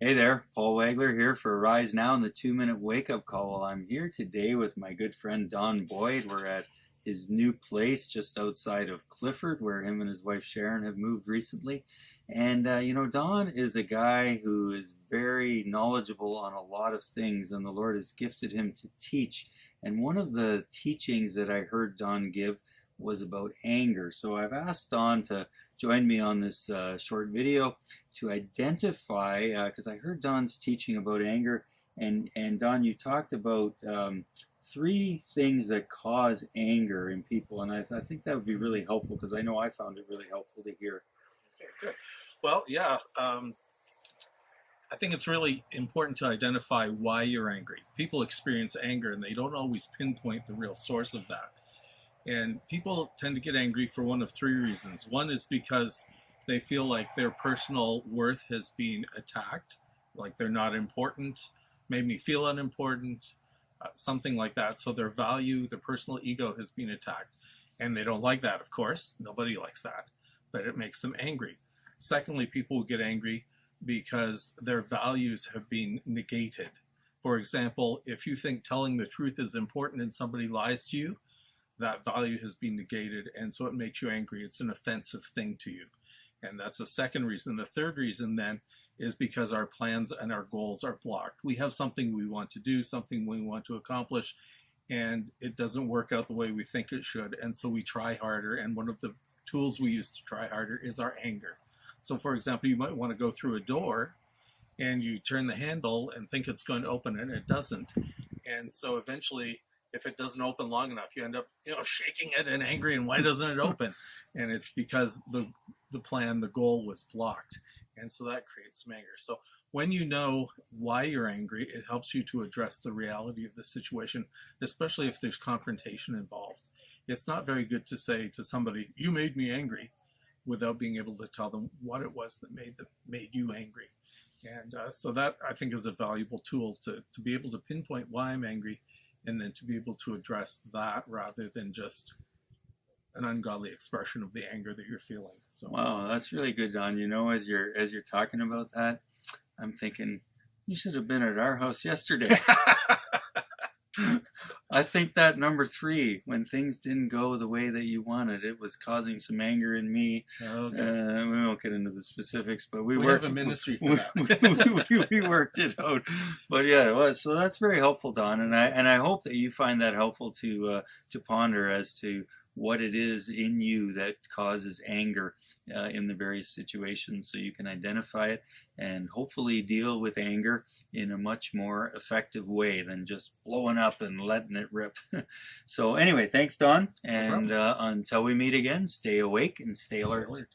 Hey there, Paul Wagler here for Rise Now and the 2-Minute Wake Up Call. Well, I'm here today with my good friend Don Boyd. We're at his new place just outside of Clifford, where him and his wife Sharon have moved recently. And, Don is a guy who is very knowledgeable on a lot of things, and the Lord has gifted him to teach. And one of the teachings that I heard Don give was about anger. So I've asked Don to join me on this short video to identify, because I heard Don's teaching about anger, and Don, you talked about 3 things that cause anger in people, and I think that would be really helpful, because I know I found it really helpful to hear. Okay, good. Well, yeah, I think it's really important to identify why you're angry. People experience anger, and they don't always pinpoint the real source of that. And people tend to get angry for one of 3 reasons. One is because they feel like their personal worth has been attacked, like they're not important, made me feel unimportant, something like that. So their value, their personal ego has been attacked. And they don't like that, of course. Nobody likes that. But it makes them angry. Secondly, people will get angry because their values have been negated. For example, if you think telling the truth is important and somebody lies to you, that value has been negated, and so it makes you angry. It's an offensive thing to you. And that's the second reason. The third reason then is because our plans and our goals are blocked. We have something we want to do, something we want to accomplish, and it doesn't work out the way we think it should. And so we try harder. And one of the tools we use to try harder is our anger. So for example, you might want to go through a door and you turn the handle and think it's going to open and it doesn't. And so eventually, if it doesn't open long enough, you end up, shaking it and angry, and why doesn't it open? And it's because the plan, the goal was blocked. And so that creates some anger. So when you know why you're angry, it helps you to address the reality of the situation, especially if there's confrontation involved. It's not very good to say to somebody, you made me angry, without being able to tell them what it was that made you angry. And so that, I think, is a valuable tool to be able to pinpoint why I'm angry, and then to be able to address that rather than just an ungodly expression of the anger that you're feeling. So, wow, that's really good, Don. As you're talking about that, I'm thinking you should have been at our house yesterday. I think that number 3, when things didn't go the way that you wanted, it was causing some anger in me. Okay. We won't get into the specifics, but we have a ministry for that. we worked it out. But yeah, it was. So that's very helpful, Don, and I hope that you find that helpful to ponder as to what it is in you that causes anger in the various situations, so you can identify it and hopefully deal with anger in a much more effective way than just blowing up and letting it rip. So anyway, thanks, Don, and until we meet again, stay awake and stay alert.